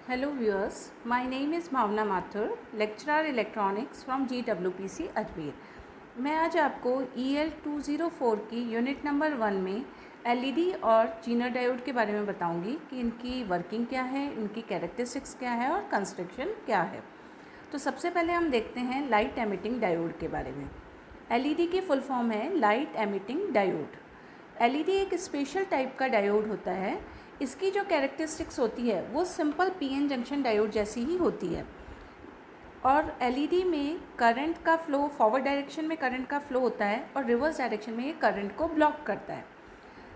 Hello viewers, my name is Bhavna Mathur, lecturer electronics from GWPC Ajmer. मैं आज आपको EL 204 की यूनिट नंबर 1 में LED और जीनर डायोड के बारे में बताऊंगी कि इनकी वर्किंग क्या है, इनकी कैरेक्टरिस्टिक्स क्या है और कंस्ट्रक्शन क्या है। तो सबसे पहले हम देखते हैं लाइट एमिटिंग डायोड के बारे में। LED की फुल फॉर्म है लाइट एमिटिंग डायोड। LED एक स्पेशल टाइप का डायोड होता है। इसकी जो कैरेक्टरिस्टिक्स होती है वो सिंपल पीएन जंक्शन डायोड जैसी ही होती है और LED में करंट का फ्लो फॉरवर्ड डायरेक्शन में करंट का फ्लो होता है और रिवर्स डायरेक्शन में ये करंट को ब्लॉक करता है।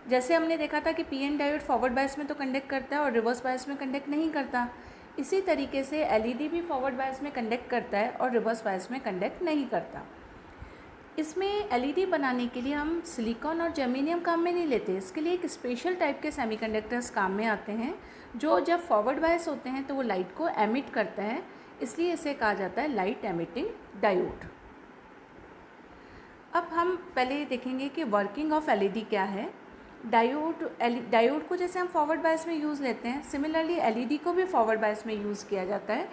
जैसे हमने देखा था कि पीएन डायोड फॉरवर्ड बायस में तो कंडक्ट करता है और रिवर्स बायस में कंडक्ट नहीं करता, इसी तरीके से LED भी फॉरवर्ड बायस में कंडक्ट करता है और रिवर्स बायस में कंडक्ट नहीं करता। इसमें LED बनाने के लिए हम सिलिकॉन और जर्मेनियम काम में नहीं लेते। इसके लिए एक स्पेशल टाइप के सेमीकंडक्टर्स काम में आते हैं जो जब फॉरवर्ड बायस होते हैं तो वो लाइट को एमिट करता है, इसलिए इसे कहा जाता है लाइट एमिटिंग डायोड। अब हम पहले देखेंगे कि वर्किंग ऑफ LED क्या है। डायोड को जैसे हम फॉरवर्ड बायस में यूज़ लेते हैं, सिमिलरली LED को भी फॉरवर्ड बायस में यूज़ किया जाता है।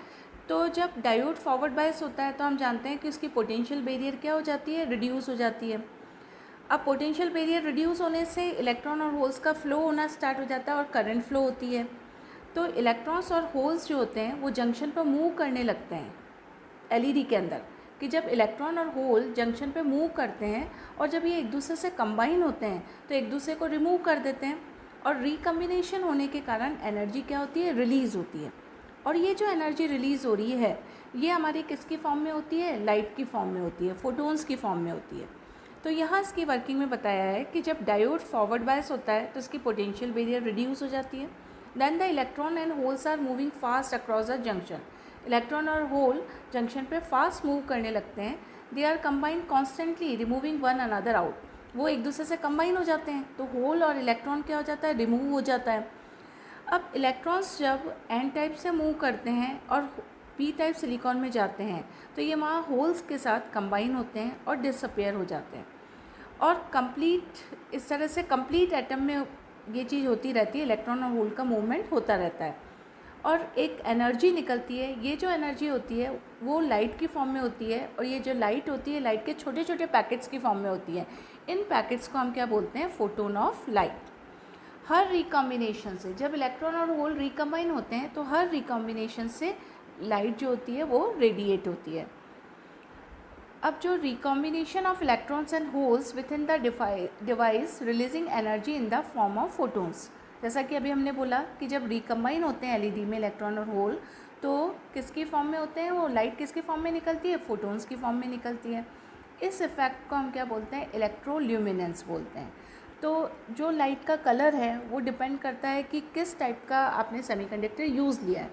तो जब डायोड फॉरवर्ड बायस होता है तो हम जानते हैं कि उसकी पोटेंशियल बैरियर क्या हो जाती है, रिड्यूस हो जाती है। अब पोटेंशियल बैरियर रिड्यूस होने से इलेक्ट्रॉन और होल्स का फ्लो होना स्टार्ट हो जाता है और करंट फ्लो होती है। तो इलेक्ट्रॉन्स और होल्स जो होते हैं वो जंक्शन पर मूव करने लगते हैं LED के अंदर, कि जब इलेक्ट्रॉन और होल जंक्शन पे मूव करते हैं और जब ये एक दूसरे से कंबाइन होते हैं तो एक दूसरे को रिमूव कर देते हैं और रिकम्बिनेशन होने के कारण एनर्जी क्या होती है, रिलीज़ होती है। और ये जो एनर्जी रिलीज़ हो रही है ये हमारी किसकी फॉर्म में होती है, लाइट की फॉर्म में होती है, फोटोन्स की फॉर्म में होती है। तो यहाँ इसकी वर्किंग में बताया है कि जब डायोड फॉरवर्ड बायस होता है तो इसकी पोटेंशियल बैरियर रिड्यूस हो जाती है। Then the electron and holes are moving fast across the junction. Electron और होल जंक्शन पे फास्ट मूव करने लगते हैं। They are combined constantly removing one another out. वो एक दूसरे से कंबाइन हो जाते हैं तो होल और इलेक्ट्रॉन क्या हो जाता है, रिमूव हो जाता है। अब इलेक्ट्रॉन्स जब एन टाइप से मूव करते हैं और पी टाइप सिलिकॉन में जाते हैं तो ये वहाँ होल्स के साथ कंबाइन होते हैं और डिसअपियर हो जाते हैं। और कंप्लीट इस तरह से कंप्लीट एटम में ये चीज़ होती रहती है, इलेक्ट्रॉन और होल का मूवमेंट होता रहता है और एक एनर्जी निकलती है। ये जो एनर्जी होती है वो लाइट की फॉर्म में होती है और ये जो लाइट होती है लाइट के छोटे छोटे पैकेट्स की फॉर्म में होती है। इन पैकेट्स को हम क्या बोलते हैं, photon of light. Her recombination से जब इलेक्ट्रॉन और होल रिकम्बाइन होते हैं तो हर रिकॉम्बिनेशन से लाइट जो होती है वो रेडिएट होती है। अब जो recombination of electrons and holes with in the device releasing energy in the form of photons, जैसा कि अभी हमने बोला कि जब रिकम्बाइन होते हैं LED में इलेक्ट्रॉन और होल तो किसकी फॉर्म में होते हैं, वो लाइट किसकी फॉर्म में निकलती है, फोटोन्स की फॉर्म में निकलती है। इस इफेक्ट को हम क्या बोलते हैं, इलेक्ट्रोल्यूमिनेंस बोलते हैं। तो जो लाइट का कलर है वो डिपेंड करता है कि किस टाइप का आपने सेमीकंडक्टर यूज़ लिया है।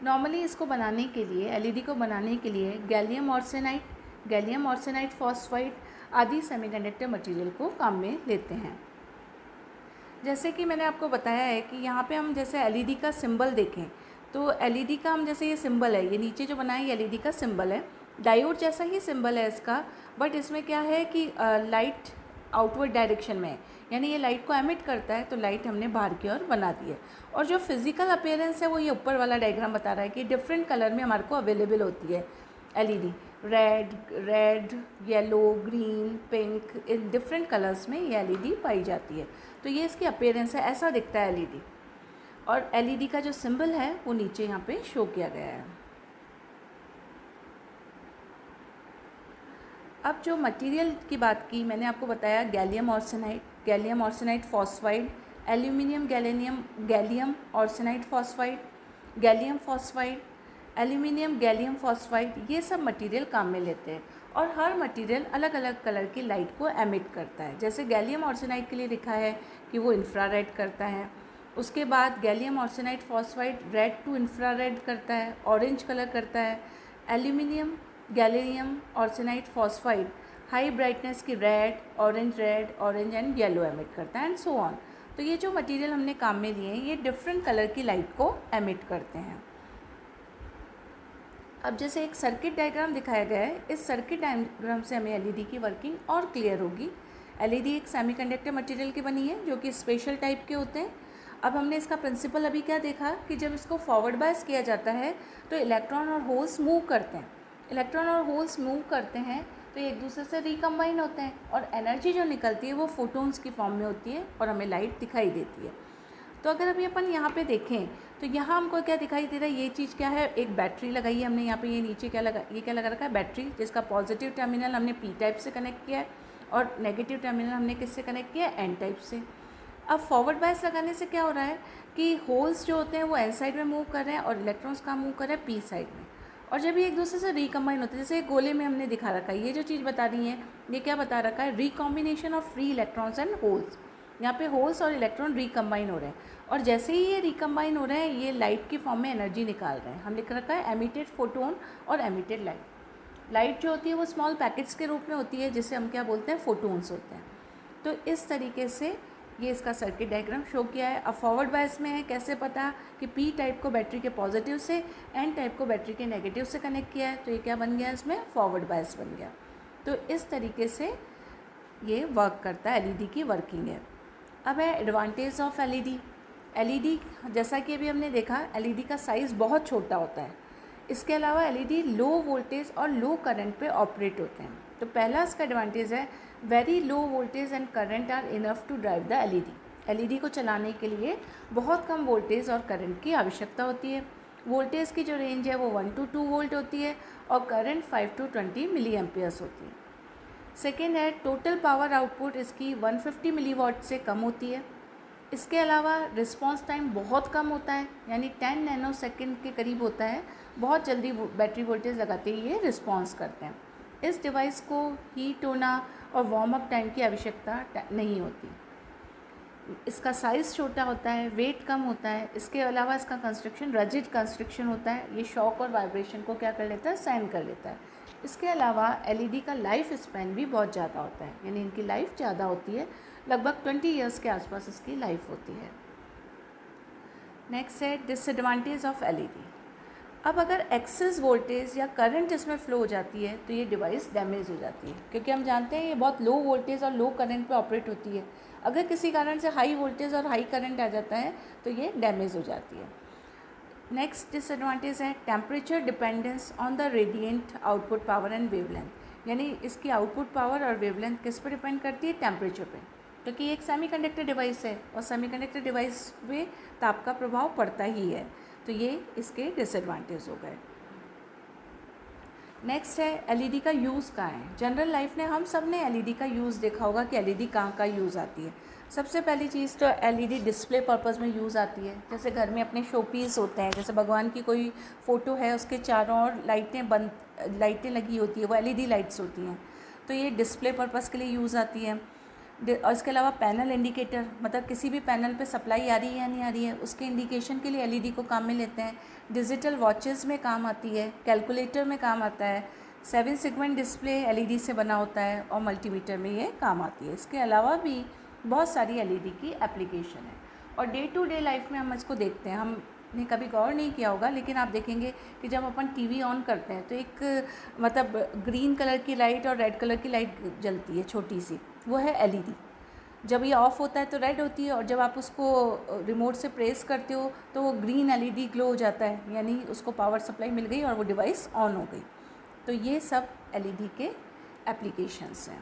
नॉर्मली इसको बनाने के लिए, LED को बनाने के लिए गैलियम आर्सेनाइड फॉस्फाइड आदि सेमीकंडक्टर मटेरियल को काम में लेते हैं। जैसे कि मैंने आपको बताया है कि यहाँ पे हम जैसे LED का सिंबल देखें तो LED का हम जैसे ये सिंबल है, ये नीचे जो बना है ये LED का सिंबल है। डायोड जैसा ही सिंबल है इसका, बट इसमें क्या है कि लाइट आउटवर्ड डायरेक्शन में, यानी ये लाइट को एमिट करता है तो लाइट हमने बाहर की ओर बना दी है। और जो फिज़िकल अपीयरेंस है वो ये ऊपर वाला डायग्राम बता रहा है कि डिफरेंट कलर में हमारे को अवेलेबल होती है LED। Red, yellow, green, pink, in different colours में ये LED पाई जाती है। तो ये इसकी अपीयरेंस है, ऐसा दिखता है LED। और LED का जो सिंबल है वो नीचे यहाँ पे शो किया गया है। अब जो मटेरियल की बात की, मैंने आपको बताया gallium arsenide phosphide, gallium arsenide phosphide, gallium phosphide, aluminium gallium phosphide, ये सब मटेरियल काम में लेते हैं। और हर मटेरियल अलग अलग कलर की लाइट को एमिट करता है। जैसे गैलियम आर्सेनाइड के लिए लिखा है कि वो इंफ्रारेड करता है। उसके बाद gallium arsenide phosphide red to infrared करता है, ऑरेंज कलर करता है। Aluminium gallium arsenide phosphide high brightness की red, orange and yellow emit करता है एंड सो ऑन। तो ये जो मटेरियल हमने काम में लिए हैं ये डिफरेंट कलर की लाइट को एमिट करते हैं। अब जैसे एक सर्किट डायग्राम दिखाया गया है, इस सर्किट डायग्राम से हमें LED की वर्किंग और क्लियर होगी। LED एक सेमीकंडक्टर मटेरियल की बनी है जो कि स्पेशल टाइप के होते हैं। अब हमने इसका प्रिंसिपल अभी क्या देखा कि जब इसको फॉरवर्ड बायस किया जाता है तो इलेक्ट्रॉन और होल्स मूव करते हैं। इलेक्ट्रॉन और होल्स मूव करते हैं तो एक दूसरे से रिकम्बाइन होते हैं और एनर्जी जो निकलती है वो फोटोन्स की फॉर्म में होती है और हमें लाइट दिखाई देती है। तो अगर अभी अपन यहाँ पे देखें तो यहाँ हमको क्या दिखाई दे रहा है, ये चीज़ क्या है, एक बैटरी लगाई है हमने यहाँ पे, ये नीचे क्या लगा, ये क्या लगा रखा है, बैटरी, जिसका पॉजिटिव टर्मिनल हमने पी टाइप से कनेक्ट किया है और नेगेटिव टर्मिनल हमने किससे कनेक्ट किया है, एन टाइप से। अब फॉरवर्ड बायस लगाने से क्या हो रहा है कि होल्स जो होते हैं वो एन साइड में मूव कर रहे हैं और इलेक्ट्रॉन्स कहाँ मूव कर रहे हैं, पी साइड में। और जब ये एक दूसरे से रिकम्बाइन होते हैं, जैसे गोले में हमने दिखा रखा है, ये जो चीज़ बता रही है ये क्या बता रखा है, recombination of free electrons and holes. यहाँ पे होल्स और इलेक्ट्रॉन रिकम्बाइन हो रहे हैं और जैसे ही ये रिकम्बाइन हो रहे हैं ये लाइट की फॉर्म में एनर्जी निकाल रहे हैं। हम लिख रखा है एमिटेड फोटोन और एमिटेड लाइट। लाइट जो होती है वो स्मॉल पैकेट्स के रूप में होती है जिसे हम क्या बोलते हैं, फोटोन्स होते हैं। तो इस तरीके से ये इसका सर्किट डायग्राम शो किया है। अब फॉरवर्ड बायस में है, कैसे पता कि पी टाइप को बैटरी के पॉजिटिव से, एन टाइप को बैटरी के नेगेटिव से कनेक्ट किया है, तो ये क्या बन गया, इसमें फॉरवर्ड बायस बन गया। तो इस तरीके से ये वर्क करता है, एलईडी की वर्किंग है। अब है एडवांटेज ऑफ एलईडी। एलईडी जैसा कि अभी हमने देखा, एलईडी का साइज़ बहुत छोटा होता है। इसके अलावा एलईडी लो वोल्टेज और लो करंट पे ऑपरेट होते हैं। तो पहला इसका एडवांटेज है, very low voltage and current are enough to drive the LED. LED को चलाने के लिए बहुत कम वोल्टेज और करंट की आवश्यकता होती है। वोल्टेज की जो रेंज है वो 1 to 2 वोल्ट होती है और करंट 5 to 20 मिली एम्पियर्स होती है। सेकेंड है, टोटल पावर आउटपुट इसकी 150 मिलीवाट से कम होती है। इसके अलावा रिस्पांस टाइम बहुत कम होता है, यानी 10 नैनो सेकेंड के करीब होता है। बहुत जल्दी बैटरी वोल्टेज लगाते ही ये रिस्पांस करते हैं। इस डिवाइस को हीट होना और वार्म अप टाइम की आवश्यकता नहीं होती। इसका साइज़ छोटा होता है, वेट कम होता है। इसके अलावा इसका कंस्ट्रक्शन रजिड कंस्ट्रक्शन होता है, ये शॉक और वाइब्रेशन को क्या कर लेता है, सहन कर लेता है। इसके अलावा एलईडी का लाइफ स्पैन भी बहुत ज़्यादा होता है, यानी इनकी लाइफ ज़्यादा होती है, लगभग 20 ईयर्स के आसपास इसकी लाइफ होती है। नेक्स्ट है डिसएडवांटेज ऑफ एलईडी। अब अगर एक्सेस वोल्टेज या करंट इसमें फ़्लो हो जाती है तो ये डिवाइस डैमेज हो जाती है, क्योंकि हम जानते हैं ये बहुत लो वोल्टेज और लो करंट पे ऑपरेट होती है। अगर किसी कारण से हाई वोल्टेज और हाई करंट आ जाता है तो ये डैमेज हो जाती है। नेक्स्ट डिसएडवांटेज है temperature dependence on the radiant output power and wavelength, यानी इसकी आउटपुट पावर और वेवलेंथ किस पर डिपेंड करती है, टेम्परेचर पे, क्योंकि ये एक सेमीकंडक्टर डिवाइस है और सेमीकंडक्टर डिवाइस पे ताप का प्रभाव पड़ता ही है। तो ये इसके डिसएडवांटेज हो गए। नेक्स्ट है एलईडी का यूज़ कहाँ है। जनरल लाइफ में हम सब ने एलईडी का यूज़ देखा होगा कि एलईडी कहाँ का यूज़ आती है। सबसे पहली चीज़ तो एलईडी डिस्प्ले पर्पस में यूज़ आती है। जैसे घर में अपने शो पीस होते हैं, जैसे भगवान की कोई फ़ोटो है उसके चारों ओर लाइटें लगी होती है, वो एलईडी लाइट्स होती हैं, तो ये डिस्प्ले पर्पस के लिए यूज़ आती है। और इसके अलावा पैनल इंडिकेटर, मतलब किसी भी पैनल पे सप्लाई आ रही है या नहीं आ रही है उसके इंडिकेशन के लिए एलईडी को काम में लेते हैं। डिजिटल वॉचेस में काम आती है, कैलकुलेटर में काम आता है। 7 सेगमेंट डिस्प्ले एलईडी से बना होता है और मल्टीमीटर में ये काम आती है। इसके अलावा भी बहुत सारी एलईडी की एप्लीकेशन है और डे टू डे लाइफ में हम इसको देखते हैं। हमने कभी गौर नहीं किया होगा, लेकिन आप देखेंगे कि जब अपन टीवी ऑन करते हैं तो एक मतलब ग्रीन कलर की लाइट और रेड कलर की लाइट जलती है छोटी सी, वो है एलईडी। जब ये ऑफ़ होता है तो रेड होती है और जब आप उसको रिमोट से प्रेस करते हो तो वो ग्रीन एलईडी ग्लो हो जाता है, यानी उसको पावर सप्लाई मिल गई और वो डिवाइस ऑन हो गई। तो ये सब एलईडी के एप्लीकेशंस हैं।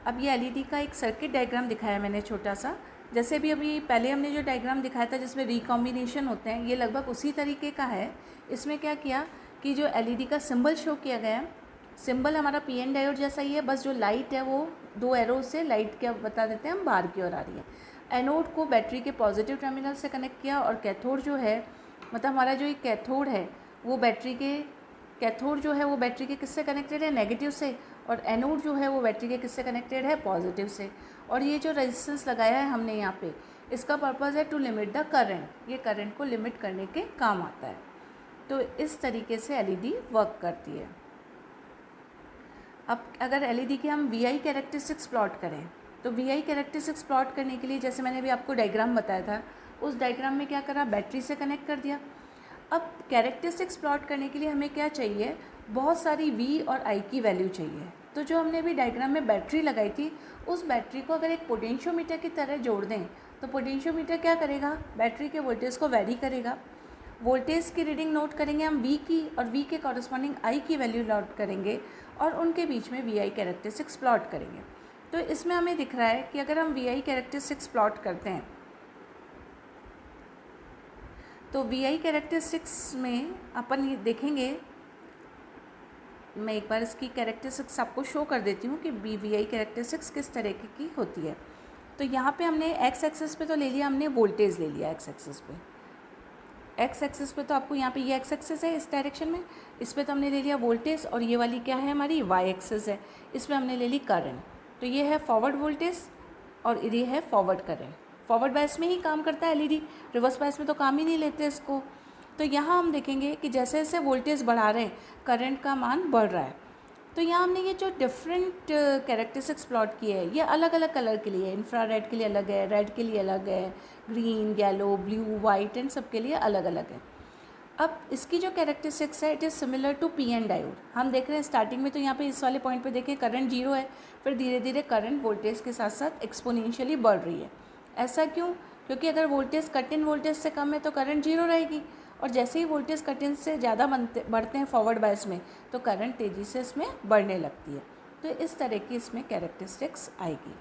अब ये एलईडी का एक सर्किट डायग्राम दिखाया मैंने छोटा सा, जैसे भी अभी पहले हमने जो डायग्राम दिखाया था जिसमें रिकॉम्बिनेशन होते हैं, ये लगभग उसी तरीके का है। इसमें क्या किया कि जो एलईडी का सिंबल शो किया गया, सिंबल हमारा पीएन डायोड जैसा ही है, बस जो लाइट है वो 2 एरो से लाइट क्या बता देते हैं हम, बाहर की ओर आ रही है। एनोड को बैटरी के पॉजिटिव टर्मिनल से कनेक्ट किया और कैथोड जो है, मतलब हमारा जो एक कैथोड है वो बैटरी के किससे कनेक्टेड है, नेगेटिव से, और एनोड जो है वो बैटरी के किससे कनेक्टेड है, पॉजिटिव से। और ये जो रेजिस्टेंस लगाया है हमने यहाँ पे, इसका पर्पज़ है टू लिमिट द करंट, ये करंट को लिमिट करने के काम आता है। तो इस तरीके से एलईडी वर्क करती है। अब अगर एलईडी के हम वीआई कैरेक्टरिस्टिक्स प्लॉट करें तो वीआई कैरेक्टरिस्टिक्स प्लॉट करने के लिए जैसे मैंने अभी आपको डायग्राम बताया था, उस डायग्राम में क्या करा, बैटरी से कनेक्ट कर दिया। अब कैरेक्टरिस्टिक्स प्लॉट करने के लिए हमें क्या चाहिए, बहुत सारी वी और आई की वैल्यू चाहिए। तो जो हमने अभी डायग्राम में बैटरी लगाई थी, उस बैटरी को अगर एक पोटेंशियोमीटर की तरह जोड़ दें तो पोटेंशियोमीटर क्या करेगा, बैटरी के वोल्टेज को वैरी करेगा। वोल्टेज की रीडिंग नोट करेंगे हम V की, और V के कॉरस्पॉन्डिंग I की वैल्यू नोट करेंगे और उनके बीच में VI कैरेक्टरिस्टिक्स प्लॉट करेंगे। तो इसमें हमें दिख रहा है कि अगर हम VI कैरेक्टरिस्टिक्स प्लॉट करते हैं तो VI कैरेक्टरिस्टिक्स में अपन ये देखेंगे, मैं एक बार इसकी कैरेक्टरिस्टिक्स आपको शो कर देती हूँ कि VI कैरेक्टरिस्टिक्स किस तरह की होती है। तो यहाँ पे हमने एक्स एक्सिस पे तो ले लिया, हमने वोल्टेज ले लिया एक्स एक्सिस पे। एक्स एक्सिस पे तो आपको यहाँ पे ये एक्स एक्सिस है इस डायरेक्शन में, इस पे तो हमने ले लिया वोल्टेज, और ये वाली क्या है हमारी वाई एक्सिस है, इस पर हमने ले ली करंट। तो ये है फॉरवर्ड वोल्टेज और ये है फॉरवर्ड करंट। फॉरवर्ड बायस में ही काम करता है एलईडी, रिवर्स बायस में तो काम ही नहीं लेते इसको। तो यहाँ हम देखेंगे कि जैसे जैसे वोल्टेज बढ़ा रहे हैं करंट का मान बढ़ रहा है। तो यहाँ हमने ये जो डिफरेंट कैरेक्टरिस्टिक्स प्लॉट किए हैं ये अलग अलग कलर के लिए, इंफ्रारेड के लिए अलग है, रेड के लिए अलग है, green, yellow, blue, white and सब के लिए अलग अलग है। अब इसकी जो कैरेक्टरिस्टिक्स है it is similar to P N diode. हम देख रहे हैं स्टार्टिंग में तो यहाँ पे इस वाले पॉइंट पे देखें करंट जीरो है, फिर धीरे धीरे करंट वोल्टेज के साथ साथ एक्सपोनेंशियली बढ़ रही है। ऐसा क्यों? क्योंकि अगर वोल्टेज कट इन वोल्टेज से कम है तो करंट जीरो रहेगी, और जैसे ही वोल्टेज कट इन से ज़्यादा बढ़ते हैं फॉरवर्ड बायस में तो करंट तेज़ी से इसमें बढ़ने लगती है। तो इस तरह की इसमें कैरेक्टरिस्टिक्स आएगी।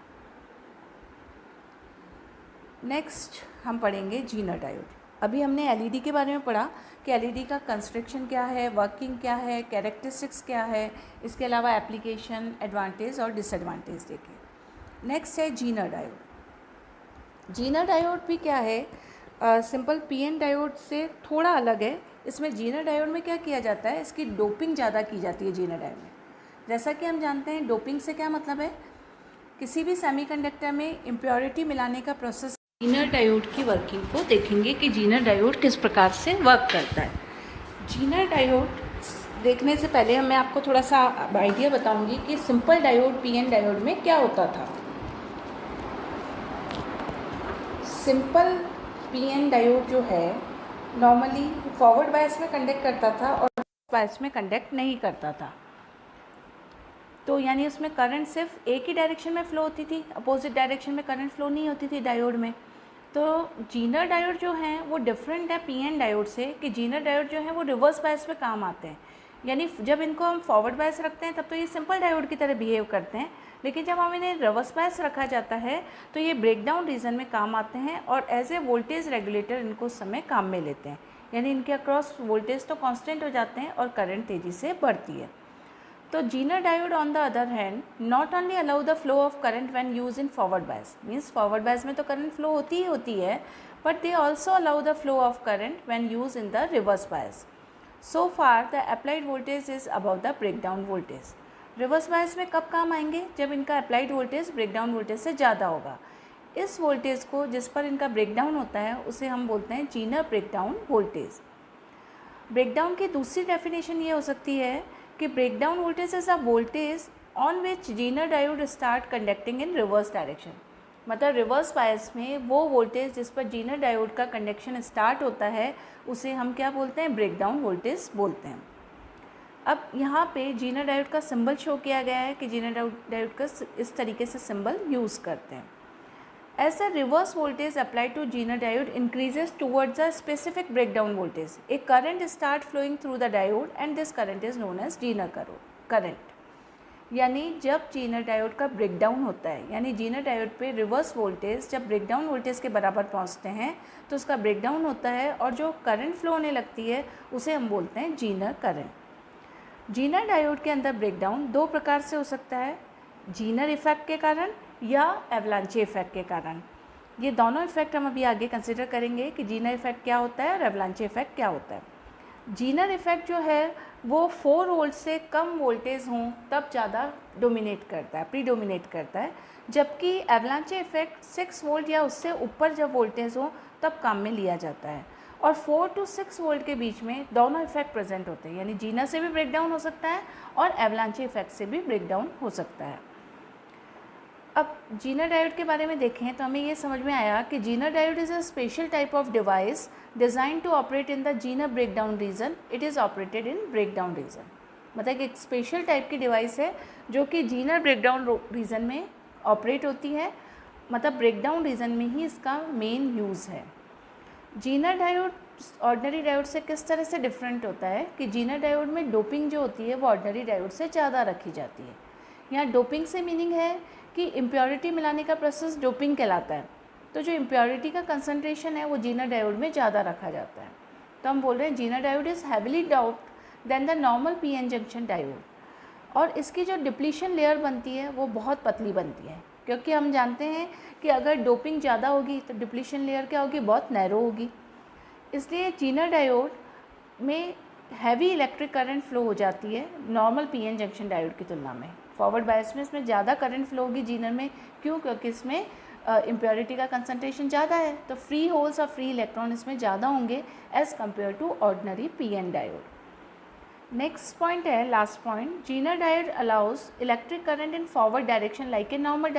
नेक्स्ट हम पढ़ेंगे जीनर डायोड। अभी हमने एलईडी के बारे में पढ़ा कि एलईडी का कंस्ट्रक्शन क्या है, वर्किंग क्या है, कैरेक्टरिस्टिक्स क्या है, इसके अलावा एप्लीकेशन, एडवांटेज और डिसएडवांटेज देखें। नेक्स्ट है जीनर डायोड। जीनर डायोड भी क्या है, सिंपल पीएन डायोड से थोड़ा अलग है। इसमें जीनर डायोड में क्या किया जाता है, इसकी डोपिंग ज़्यादा की जाती है जीनर डायोड में। जैसा कि हम जानते हैं डोपिंग से क्या मतलब है, किसी भी सेमीकंडक्टर में इम्प्योरिटी मिलाने का प्रोसेस। जीनर डायोड की वर्किंग को देखेंगे कि जीनर डायोड किस प्रकार से वर्क करता है। जीनर डायोड देखने से पहले मैं आपको थोड़ा सा आइडिया बताऊंगी कि सिंपल डायोड पीएन डायोड में क्या होता था। सिंपल पीएन डायोड जो है नॉर्मली फॉरवर्ड बायस में कंडक्ट करता था और बायस में कंडक्ट नहीं करता था। तो यानी उसमें करंट सिर्फ एक ही डायरेक्शन में फ़्लो होती थी, अपोजिट डायरेक्शन में करंट फ्लो नहीं होती थी डायोड में। तो जीनर डायोड जो हैं वो डिफरेंट है पीएन डायोड से कि जीनर डायोड जो है वो रिवर्स बायस पे काम आते हैं। यानी जब इनको हम फॉरवर्ड बायस रखते हैं तब तो ये सिंपल डायोड की तरह बिहेव करते हैं, लेकिन जब हम इन्हें रिवर्स बायस रखा जाता है तो ये ब्रेकडाउन रीजन में काम आते हैं और एज ए वोल्टेज रेगुलेटर इनको उस समय काम में लेते हैं। यानी इनके अक्रॉस वोल्टेज तो कांस्टेंट हो जाते हैं और करंट तेज़ी से बढ़ती है। तो Zener diode on the other hand not only allow the flow of current when use in forward bias, means forward bias में तो करंट फ्लो होती ही होती है, but they also allow the flow of current when use in the reverse bias. So far the applied voltage is above the breakdown voltage. Reverse bias में कब काम आएंगे, जब इनका अप्लाइड वोल्टेज ब्रेकडाउन वोल्टेज से ज़्यादा होगा। इस वोल्टेज को जिस पर इनका ब्रेकडाउन होता है उसे हम बोलते हैं जीनर ब्रेकडाउन वोल्टेज। ब्रेकडाउन की दूसरी डेफिनेशन ये हो सकती है कि breakdown voltage is a voltage on which Zener diode start conducting in reverse direction. मतलब रिवर्स बायस में वो वोल्टेज जिस पर जीनर डायोड का कंडक्शन स्टार्ट होता है उसे हम क्या बोलते हैं, ब्रेकडाउन वोल्टेज बोलते हैं। अब यहाँ पे जीनर डायोड का सिंबल शो किया गया है कि जीनर डायोड का इस तरीके से सिंबल यूज़ करते हैं। As the reverse voltage applied to Zener diode increases towards a specific breakdown voltage, a current start flowing through the diode and this current is known as Zener current। यानी जब Zener diode का breakdown होता है, यानी Zener diode पे reverse voltage जब breakdown voltage के बराबर पहुंचते हैं तो उसका ब्रेकडाउन होता है और जो करंट फ्लो होने लगती है उसे हम बोलते हैं जीनर करंट। जीनर डायोड के अंदर ब्रेकडाउन दो प्रकार से हो सकता है, जीनर इफेक्ट के कारण या एवलांचे इफेक्ट के कारण। ये दोनों इफेक्ट हम अभी आगे कंसिडर करेंगे कि जीनर इफेक्ट क्या होता है और एवलांचे इफेक्ट क्या होता है। जीनर इफेक्ट जो है वो 4 वोल्ट से कम वोल्टेज हों तब ज़्यादा डोमिनेट करता है, प्रीडोमिनेट करता है, जबकि एवलांचे इफेक्ट 6 वोल्ट या उससे ऊपर जब वोल्टेज हो तब काम में लिया जाता है। और 4 to 6 वोल्ट के बीच में दोनों इफेक्ट प्रेजेंट होते हैं, यानी जीनर से भी ब्रेकडाउन हो सकता है और एवलांचे इफेक्ट से भी ब्रेकडाउन हो सकता है। अब जीनर डायोड के बारे में देखें तो हमें ये समझ में आया कि Zener diode is a special type of device design to operate in the Zener breakdown region. It is operated in breakdown region, मतलब एक स्पेशल टाइप की डिवाइस है जो कि जीनर ब्रेकडाउन रीजन में ऑपरेट होती है मतलब ब्रेकडाउन रीजन में ही इसका मेन यूज़ है। जीनर डायोड ऑर्डिनरी डायोड से किस तरह से डिफरेंट होता है कि जीनर डायोड में डोपिंग जो होती है वो ऑर्डिनरी डायोड से ज़्यादा रखी जाती है। यहाँ डोपिंग से मीनिंग है कि इम्प्योरिटी मिलाने का प्रोसेस डोपिंग कहलाता है। तो जो इम्प्योरिटी का कंसनट्रेशन है वो जीनर डायोड में ज़्यादा रखा जाता है। तो हम बोल रहे हैं Zener diode is heavily doped than the normal PN junction diode. और इसकी जो डिप्लीशन लेयर बनती है वो बहुत पतली बनती है, क्योंकि हम जानते हैं कि अगर डोपिंग ज़्यादा होगी तो डिप्लीशन लेयर क्या होगी, बहुत नैरो होगी। इसलिए जीनर डायोड में हैवी इलेक्ट्रिक करंट फ्लो हो जाती है नॉर्मल पीएन जंक्शन डायोड की तुलना में। फॉरवर्ड बायस में इसमें ज़्यादा करंट फ्लो होगी जीनर में, क्यों? क्योंकि इसमें इम्प्योरिटी का कंसनट्रेशन ज़्यादा है, तो फ्री होल्स और फ्री इलेक्ट्रॉन इसमें ज़्यादा होंगे as compare to ordinary PN diode. Next point है, last point, zener diode allows electric current in forward direction like a normal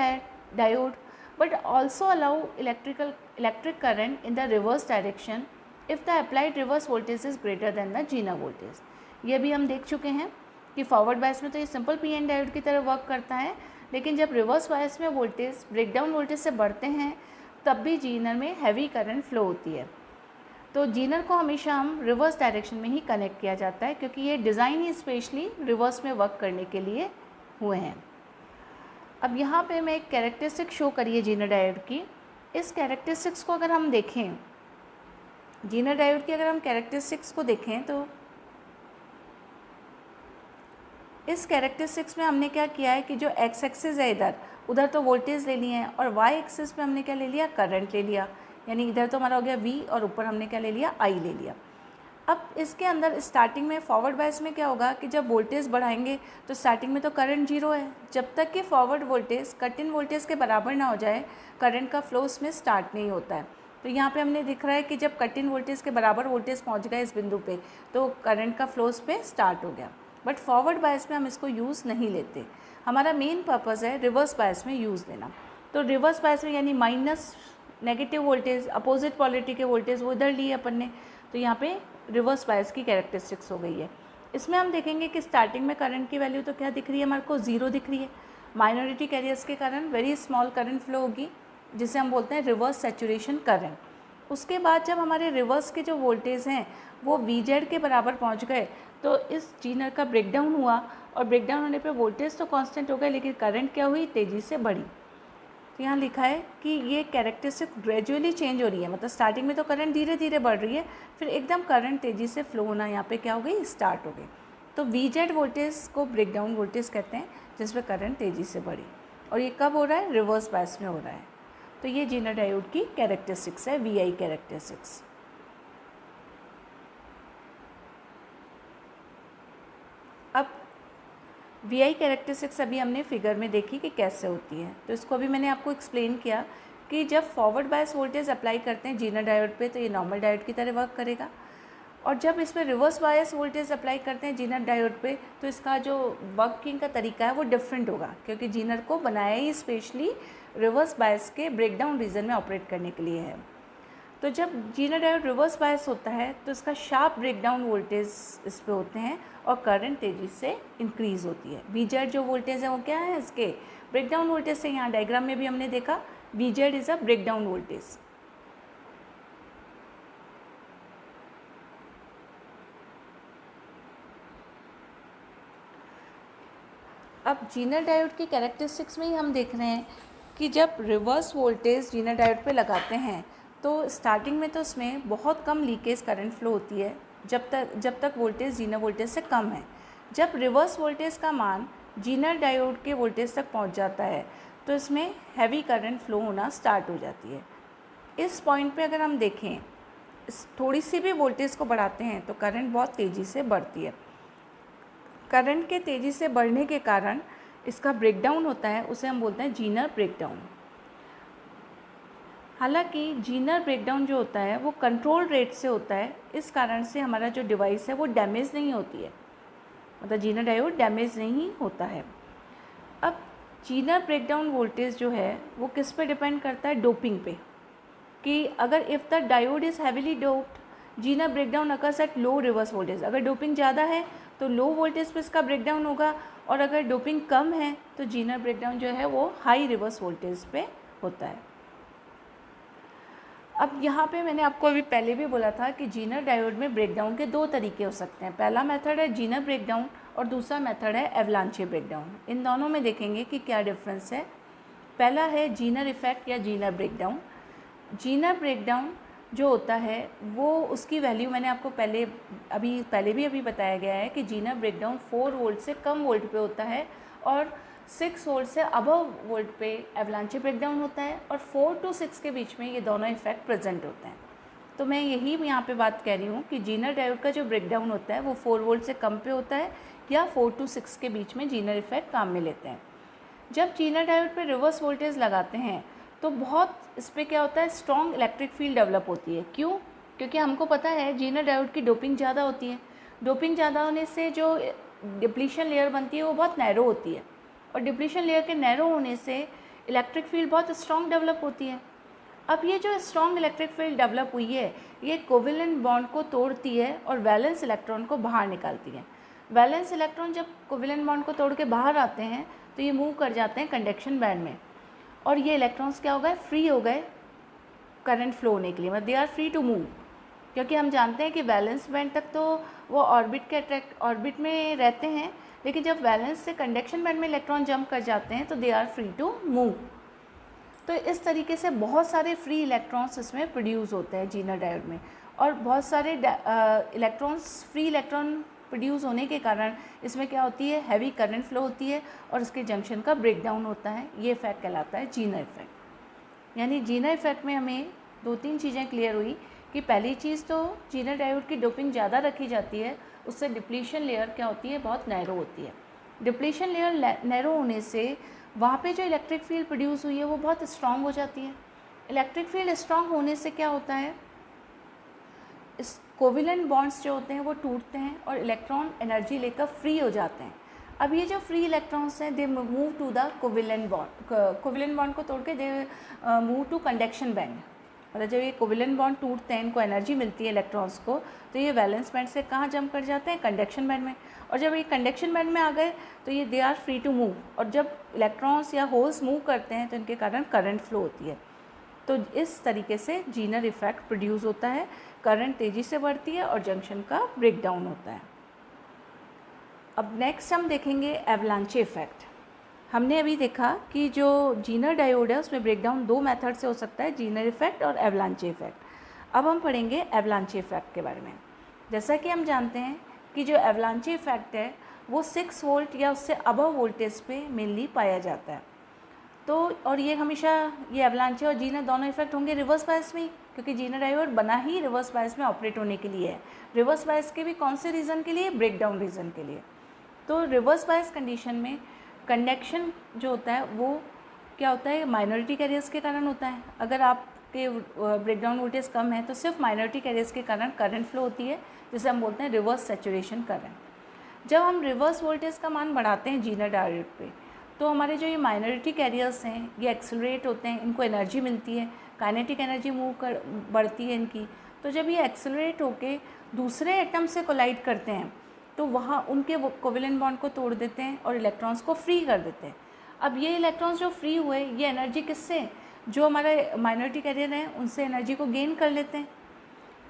diode, but also allow electric current in the reverse direction if the applied reverse voltage is greater than the zener voltage. ये भी हम देख चुके हैं कि forward bias में तो ये सिंपल पीएन डायोड की तरह वर्क करता है, लेकिन जब रिवर्स बायस में वोल्टेज ब्रेकडाउन वोल्टेज से बढ़ते हैं तब भी जीनर में हैवी करंट फ्लो होती है। तो जीनर को हमेशा हम रिवर्स डायरेक्शन में ही कनेक्ट किया जाता है, क्योंकि ये डिज़ाइन ही स्पेशली रिवर्स में वर्क करने के लिए हुए हैं। अब यहाँ पे मैं एक कैरेक्टरिस्टिक शो करिए जीनर डायोड की। इस कैरेक्टरिस्टिक्स को अगर हम देखें, जीनर डायोड की अगर हम कैरेक्टरिस्टिक्स को देखें तो इस कैरेक्टरिस्टिक्स में हमने क्या किया है कि जो एक्स एक्सिस है इधर, उधर तो वोल्टेज ले लिए हैं, और वाई एक्सिस पे हमने क्या ले लिया, करंट ले लिया। यानी इधर तो हमारा हो गया V और ऊपर हमने क्या ले लिया, I ले लिया। अब इसके अंदर स्टार्टिंग में फॉरवर्ड बायस में क्या होगा कि जब वोल्टेज बढ़ाएंगे तो स्टार्टिंग में तो करंट जीरो है। जब तक कि forward voltage cut in voltage के बराबर ना हो जाए करंट का फ्लो उसमें स्टार्ट नहीं होता है। तो यहाँ पे हमने दिख रहा है कि जब कट इन वोल्टेज के बराबर वोल्टेज पहुँच गया इस बिंदु पे तो करंट का फ्लो उस पर स्टार्ट हो गया। बट फॉरवर्ड बायस में हम इसको यूज़ नहीं लेते, हमारा मेन पर्पज़ है रिवर्स बायस में यूज़ लेना। तो रिवर्स बायस में यानी minus negative voltage, opposite polarity के वोल्टेज वो इधर लिए अपन ने, तो यहाँ पे रिवर्स बायस की कैरेक्टरिस्टिक्स हो गई है। इसमें हम देखेंगे कि स्टार्टिंग में करंट की वैल्यू तो क्या दिख रही है, हमारे को ज़ीरो दिख रही है। माइनॉरिटी कैरियर्स के कारण वेरी स्मॉल करंट फ्लो होगी, जिसे हम बोलते हैं रिवर्स सैचुरेशन करंट। उसके बाद जब हमारे रिवर्स के जो वोल्टेज हैं वो VZ के बराबर पहुँच गए तो इस जीनर का ब्रेकडाउन हुआ, और ब्रेकडाउन होने पे वोल्टेज तो कांस्टेंट हो गया, लेकिन करंट क्या हुई, तेज़ी से बढ़ी। तो यहाँ लिखा है कि ये कैरेक्टरिस्टिक ग्रेजुअली चेंज हो रही है, मतलब स्टार्टिंग में तो करंट धीरे धीरे बढ़ रही है, फिर एकदम करंट तेज़ी से फ्लो होना यहाँ पे क्या हो गई, स्टार्ट हो गई। तो VZ वोल्टेज को ब्रेकडाउन वोल्टेज कहते हैं, जिसमें करंट तेज़ी से बढ़ी, और ये कब हो रहा है, रिवर्स बायस में हो रहा है। तो ये जीनर डायोड की कैरेक्टरिस्टिक्स है, VI कैरेक्टरिस्टिक्स। अब VI कैरेक्टरिस्टिक्स अभी हमने फिगर में देखी कि कैसे होती है, तो इसको अभी मैंने आपको एक्सप्लेन किया कि जब फॉरवर्ड बायस वोल्टेज अप्लाई करते हैं जीनर डायोड पे तो ये नॉर्मल डायोड की तरह वर्क करेगा, और जब इसमें रिवर्स बायस वोल्टेज अप्लाई करते हैं जीनर डायोड पे तो इसका जो वर्किंग का तरीका है वो डिफरेंट होगा, क्योंकि जीनर को बनाया ही स्पेशली रिवर्स बायस के ब्रेकडाउन रीजन में ऑपरेट करने के लिए है। तो जब जीनर डायोड रिवर्स बायस होता है तो इसका शार्प ब्रेकडाउन वोल्टेज इस पे होते हैं और करंट तेज़ी से इंक्रीज़ होती है। VZ जो वोल्टेज है वो क्या है, इसके ब्रेकडाउन वोल्टेज से, यहाँ डायग्राम में भी हमने देखा VZ is a breakdown voltage. अब जीनर डायोड की कैरेक्टरिस्टिक्स में ही हम देख रहे हैं कि जब रिवर्स वोल्टेज जीनर डायोड पे लगाते हैं तो स्टार्टिंग में तो उसमें बहुत कम लीकेज करंट फ्लो होती है जब तक वोल्टेज जीनर वोल्टेज से कम है। जब रिवर्स वोल्टेज का मान जीनर डायोड के वोल्टेज तक पहुंच जाता है तो इसमें हैवी करंट फ्लो होना स्टार्ट हो जाती है। इस पॉइंट पे अगर हम देखें, थोड़ी सी भी वोल्टेज को बढ़ाते हैं तो करंट बहुत तेज़ी से बढ़ती है। करंट के तेज़ी से बढ़ने के कारण इसका ब्रेकडाउन होता है, उसे हम बोलते हैं जीनर ब्रेकडाउन। हालांकि जीनर ब्रेकडाउन जो होता है वो कंट्रोल रेट से होता है, इस कारण से हमारा जो डिवाइस है वो डैमेज नहीं होती है, मतलब जीनर डायोड डैमेज नहीं होता है। अब जीनर ब्रेकडाउन वोल्टेज जो है वो किस पे डिपेंड करता है, डोपिंग पे, कि अगर if the diode is heavily doped Zener breakdown occurs at low reverse voltage. अगर डोपिंग ज़्यादा है तो लो वोल्टेज पे इसका ब्रेकडाउन होगा, और अगर डोपिंग कम है तो जीनर ब्रेकडाउन जो है वो हाई रिवर्स वोल्टेज पे होता है। अब यहाँ पे मैंने आपको अभी पहले भी बोला था कि जीनर डायोड में ब्रेकडाउन के दो तरीके हो सकते हैं। पहला मेथड है जीनर ब्रेकडाउन और दूसरा मेथड है एवलांचे ब्रेकडाउन। इन दोनों में देखेंगे कि क्या डिफरेंस है। पहला है जीनर इफ़ेक्ट या जीनर ब्रेकडाउन। जीनर ब्रेकडाउन जो होता है वो उसकी वैल्यू मैंने आपको पहले भी बताया गया है कि जीनर ब्रेकडाउन 4 वोल्ट से कम वोल्ट पे होता है और 6 वोल्ट से अबव वोल्ट पे एवलांचे ब्रेकडाउन होता है और 4 to 6 के बीच में ये दोनों इफेक्ट प्रेजेंट होते हैं। तो मैं यही यहाँ पे बात कह रही हूँ कि जीनर डायोड का जो ब्रेकडाउन होता है वो 4 वोल्ट से कम पे होता है या 4 to 6 के बीच में जीनर इफेक्ट काम में लेते हैं। जब जीनर डायोड पे रिवर्स वोल्टेज लगाते हैं तो बहुत इस पर क्या होता है, स्ट्रॉन्ग इलेक्ट्रिक फील्ड डेवलप होती है। क्यों? क्योंकि हमको पता है जीनर डायोड की डोपिंग ज़्यादा होती है। डोपिंग ज़्यादा होने से जो डिप्लीशन लेयर बनती है वो बहुत नैरो होती है और डिप्लीशन लेयर के नैरो होने से इलेक्ट्रिक फील्ड बहुत स्ट्रॉन्ग डेवलप होती है। अब ये जो स्ट्रॉन्ग इलेक्ट्रिक फील्ड डेवलप हुई है ये कोवेलेंट बॉन्ड को तोड़ती है और वैलेंस इलेक्ट्रॉन को बाहर निकालती है। वैलेंस इलेक्ट्रॉन जब कोवेलेंट बॉन्ड को तोड़ के बाहर आते हैं तो ये मूव कर जाते हैं कंडक्शन बैंड में और ये इलेक्ट्रॉन्स क्या हो गए, फ्री हो गए करंट फ्लो होने के लिए, मतलब they are free to move. क्योंकि हम जानते हैं कि वैलेंस बैंड तक तो वो ऑर्बिट में रहते हैं, लेकिन जब वैलेंस से कंडक्शन बैंड में इलेक्ट्रॉन जंप कर जाते हैं तो they are free to move. तो इस तरीके से बहुत सारे फ्री इलेक्ट्रॉन्स इसमें प्रोड्यूस होते हैं जीनर डायोड में और बहुत सारे फ्री इलेक्ट्रॉन प्रोड्यूस होने के कारण इसमें क्या होती है, हैवी करंट फ्लो होती है और इसके जंक्शन का ब्रेकडाउन होता है। ये इफेक्ट कहलाता है जीनर इफेक्ट। यानी जीनर इफेक्ट में हमें 2-3 चीज़ें क्लियर हुई कि पहली चीज़ तो जीनर डायोड की डोपिंग ज़्यादा रखी जाती है, उससे डिप्लीशन लेयर क्या होती है, बहुत नैरो होती है। डिप्लीशन लेयर नैरो होने से वहाँ पे जो इलेक्ट्रिक फील्ड प्रोड्यूस हुई है वो बहुत स्ट्रॉन्ग हो जाती है। इलेक्ट्रिक फील्ड स्ट्रॉन्ग होने से क्या होता है, इस कोवेलेंट बॉन्ड्स जो होते हैं वो टूटते हैं और इलेक्ट्रॉन एनर्जी लेकर फ्री हो जाते हैं। अब ये जो फ्री इलेक्ट्रॉन्स हैं they move to the covalent bond को तोड़ के they move to conduction band. मतलब जब ये कोवेलेंट बॉन्ड टूटते हैं, इनको एनर्जी मिलती है इलेक्ट्रॉन्स को, तो ये वैलेंस बैंड से कहाँ जंप कर जाते हैं, कंडक्शन बैंड में। और जब ये कंडक्शन बैंड में आ गए तो ये they are free to move और जब इलेक्ट्रॉन्स या होल्स मूव करते हैं तो इनके कारण करंट फ्लो होती है। तो इस तरीके से जीनर इफेक्ट प्रोड्यूस होता है, करंट तेज़ी से बढ़ती है और जंक्शन का ब्रेकडाउन होता है। अब नेक्स्ट हम देखेंगे एवलांचे इफेक्ट। हमने अभी देखा कि जो जीनर डायोड है उसमें ब्रेकडाउन 2 मेथड से हो सकता है, जीनर इफेक्ट और एवलांचे इफेक्ट। अब हम पढ़ेंगे एवलांचे इफेक्ट के बारे में। जैसा कि हम जानते हैं कि जो एवलांचे इफेक्ट है वो 6 वोल्ट या उससे अबव वोल्टेज पे मेनली पाया जाता है। तो और ये हमेशा ये एवलांचे और जीनर दोनों इफेक्ट होंगे रिवर्स बायस में, क्योंकि जीनर डायोड बना ही रिवर्स बायस में ऑपरेट होने के लिए है। रिवर्स बायस के भी कौन से रीज़न के लिए, ब्रेकडाउन रीज़न के लिए। तो रिवर्स बायस कंडीशन में कंडक्शन जो होता है वो क्या होता है, माइनॉरिटी कैरियर्स के कारण होता है। अगर आपके ब्रेकडाउन वोल्टेज कम है तो सिर्फ माइनॉरिटी कैरियर्स के कारण करंट फ्लो होती है, जिसे हम बोलते हैं रिवर्स सैचुरेशन करंट। जब हम रिवर्स वोल्टेज का मान बढ़ाते हैं जीनर डायोड पे तो हमारे जो ये माइनॉरिटी कैरियर्स हैं ये एक्सेलरेट होते हैं, इनको एनर्जी मिलती है, काइनेटिक एनर्जी बढ़ती है इनकी। तो जब ये एक्सेलरेट होके दूसरे एटम से कोलाइड करते हैं तो वहाँ उनके कोवेलेंट बॉन्ड को तोड़ देते हैं और इलेक्ट्रॉन्स को फ्री कर देते हैं। अब ये इलेक्ट्रॉन्स जो फ्री हुए ये एनर्जी किससे, जो हमारे माइनॉरिटी कैरियर हैं उनसे एनर्जी को गेन कर लेते हैं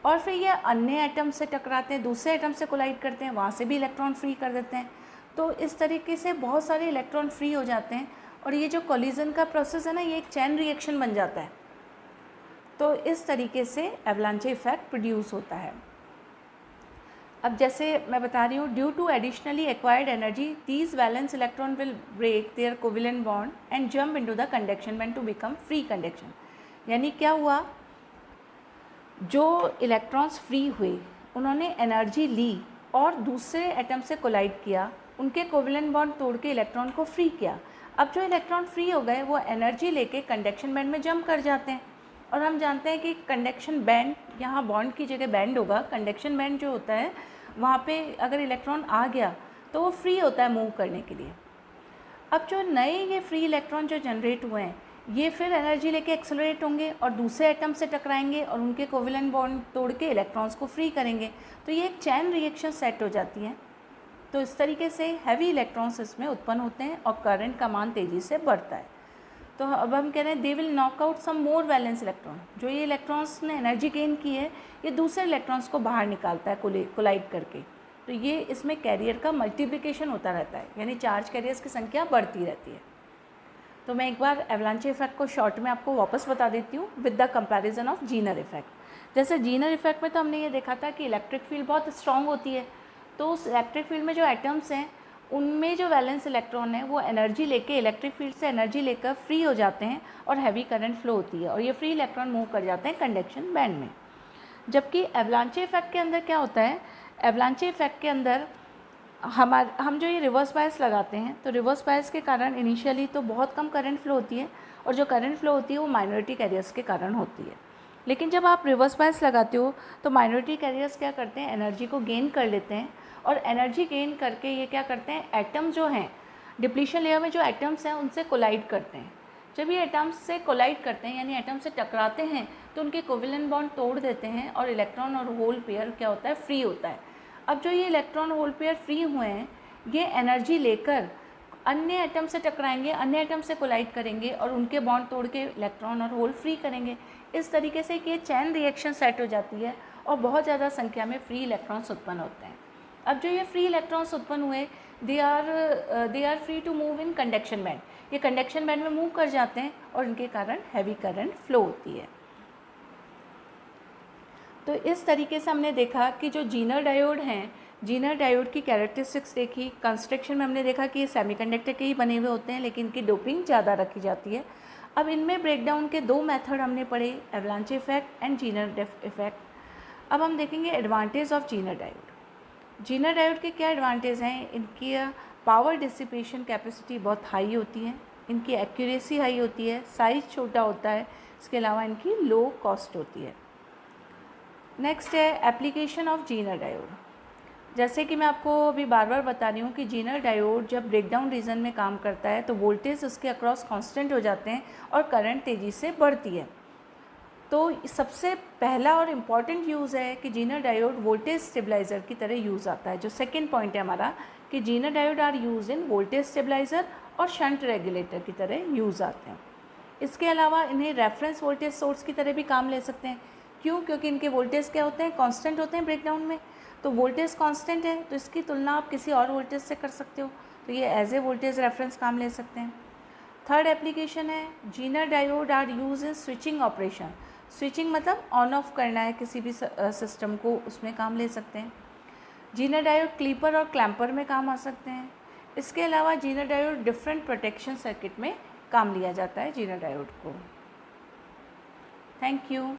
और फिर ये अन्य एटम से टकराते हैं, दूसरे एटम से कोलाइड करते हैं, वहाँ से भी इलेक्ट्रॉन फ्री कर देते हैं। तो इस तरीके से बहुत सारे इलेक्ट्रॉन फ्री हो जाते हैं और ये जो कोलिजन का प्रोसेस है ना, ये एक चैन रिएक्शन बन जाता है। तो इस तरीके से एवलांचे इफेक्ट प्रोड्यूस होता है। अब जैसे मैं बता रही हूँ, due to additionally acquired energy these valence electron will break their covalent bond and jump into the conduction band to become free conduction. यानी क्या हुआ, जो इलेक्ट्रॉन्स फ्री हुए उन्होंने एनर्जी ली और दूसरे एटम से कोलाइड किया, उनके कोवेलेंट बॉन्ड तोड़ के इलेक्ट्रॉन को फ्री किया। अब जो इलेक्ट्रॉन फ्री हो गए वो एनर्जी लेके कंडक्शन बैंड में जंप कर जाते हैं और हम जानते हैं कि कंडक्शन बैंड, यहाँ बॉन्ड की जगह बैंड होगा, कंडक्शन बैंड जो होता है वहाँ पे अगर इलेक्ट्रॉन आ गया तो वो फ्री होता है मूव करने के लिए। अब जो नए ये फ्री इलेक्ट्रॉन जो जनरेट हुए हैं ये फिर एनर्जी लेके एक्सेलरेट होंगे और दूसरे एटम से टकराएंगे और उनके कोवेलेंट बॉन्ड तोड़ के इलेक्ट्रॉन्स को फ्री करेंगे। तो ये एक चैन रिएक्शन सेट हो जाती है। तो इस तरीके से हैवी इलेक्ट्रॉन्स इसमें उत्पन्न होते हैं और करंट का मान तेज़ी से बढ़ता है। तो अब हम कह रहे हैं they will knock out some more valence electron. जो ये इलेक्ट्रॉन्स ने एनर्जी गेन की है ये दूसरे इलेक्ट्रॉन्स को बाहर निकालता है कोलाइड करके। तो ये इसमें कैरियर का मल्टीप्लिकेशन होता रहता है, यानी चार्ज कैरियर्स की संख्या बढ़ती रहती है। तो मैं एक बार एवलांचे इफेक्ट को शॉर्ट में आपको वापस बता देती हूँ with the comparison of Zener effect. जैसे जीनर इफेक्ट में तो हमने ये देखा था कि इलेक्ट्रिक फील्ड बहुत स्ट्रांग होती है, तो उस इलेक्ट्रिक फील्ड में जो एटम्स हैं उनमें जो वैलेंस इलेक्ट्रॉन है वो एनर्जी लेके इलेक्ट्रिक फील्ड से एनर्जी लेकर फ्री हो जाते हैं और हैवी करंट फ्लो होती है और ये फ्री इलेक्ट्रॉन मूव कर जाते हैं कंडक्शन बैंड में। जबकि एवलांचे इफेक्ट के अंदर क्या होता है, एवलांचे इफेक्ट के अंदर हम जो ये रिवर्स बायस लगाते हैं तो रिवर्स बायस के कारण इनिशियली तो बहुत कम करंट फ्लो होती है और जो करंट फ्लो होती है वो माइनॉरिटी कैरियर्स के कारण होती है। लेकिन जब आप रिवर्स बायस लगाते हो तो माइनॉरिटी कैरियर्स क्या करते हैं, एनर्जी को गेन कर लेते हैं और एनर्जी गेन करके ये क्या करते हैं, एटम जो हैं डिप्लीशन लेयर में जो एटम्स हैं उनसे कोलाइड करते हैं। जब ये एटम्स से कोलाइड करते हैं यानी एटम से टकराते हैं तो उनके कोवेलेंट बॉन्ड तोड़ देते हैं और इलेक्ट्रॉन और होल पेयर क्या होता है, फ्री होता है। अब जो ये इलेक्ट्रॉन होल पेयर फ्री हुए हैं ये एनर्जी लेकर अन्य एटम से टकराएंगे, अन्य एटम से कोलाइड करेंगे और उनके बॉन्ड तोड़ के इलेक्ट्रॉन और होल फ्री करेंगे। इस तरीके से कि ये चैन रिएक्शन सेट हो जाती है और बहुत ज़्यादा संख्या में फ्री इलेक्ट्रॉन्स उत्पन्न होते हैं। अब जो ये फ्री इलेक्ट्रॉन्स उत्पन्न हुए they are free to move in conduction band, ये कंडक्शन बैंड में मूव कर जाते हैं और इनके कारण हैवी करंट फ्लो होती है। तो इस तरीके से हमने देखा कि जो जीनर डायोड हैं, जीनर डायोड की कैरेक्टरिस्टिक्स देखी। कंस्ट्रक्शन में हमने देखा कि ये सेमीकंडक्टर के ही बने हुए होते हैं लेकिन इनकी डोपिंग ज़्यादा रखी जाती है। अब इनमें ब्रेकडाउन के दो मेथड हमने पढ़े, एवलांचे इफेक्ट एंड जीनर इफेक्ट। अब हम देखेंगे advantage of Zener diode. Zener diode के क्या एडवांटेज हैं, इनकी पावर डिसिपेशन कैपेसिटी बहुत हाई होती है, इनकी एक्यूरेसी हाई होती है, साइज़ छोटा होता है, इसके अलावा इनकी लो कॉस्ट होती है। नेक्स्ट है एप्लीकेशन ऑफ जीनर डायोड। जैसे कि मैं आपको अभी बार बार बता रही हूँ कि जीनर डायोड जब ब्रेकडाउन रीजन में काम करता है तो वोल्टेज उसके अक्रॉस कांस्टेंट हो जाते हैं और करंट तेज़ी से बढ़ती है। तो सबसे पहला और इम्पॉर्टेंट यूज़ है कि जीनर डायोड वोल्टेज स्टेबलाइज़र की तरह यूज़ आता है। जो सेकेंड पॉइंट है हमारा कि Zener diode are use in voltage stabiliser और शंट रेगुलेटर की तरह यूज़ आते हैं। इसके अलावा इन्हें रेफरेंस वोल्टेज सोर्स की तरह भी काम ले सकते हैं। क्यों? क्योंकि इनके वोल्टेज क्या होते हैं, कांस्टेंट होते हैं ब्रेकडाउन में। तो वोल्टेज कांस्टेंट है तो इसकी तुलना आप किसी और वोल्टेज से कर सकते हो, तो ये एज ए वोल्टेज रेफरेंस काम ले सकते हैं। थर्ड एप्लीकेशन है Zener diode are use in switching operation. Switching मतलब ऑन ऑफ करना है किसी भी सिस्टम को, उसमें काम ले सकते हैं। जीनर डायोड क्लीपर और क्लैम्पर में काम आ सकते हैं। इसके अलावा Zener diode different protection circuit में काम लिया जाता है जीनर डायोड को। Thank you.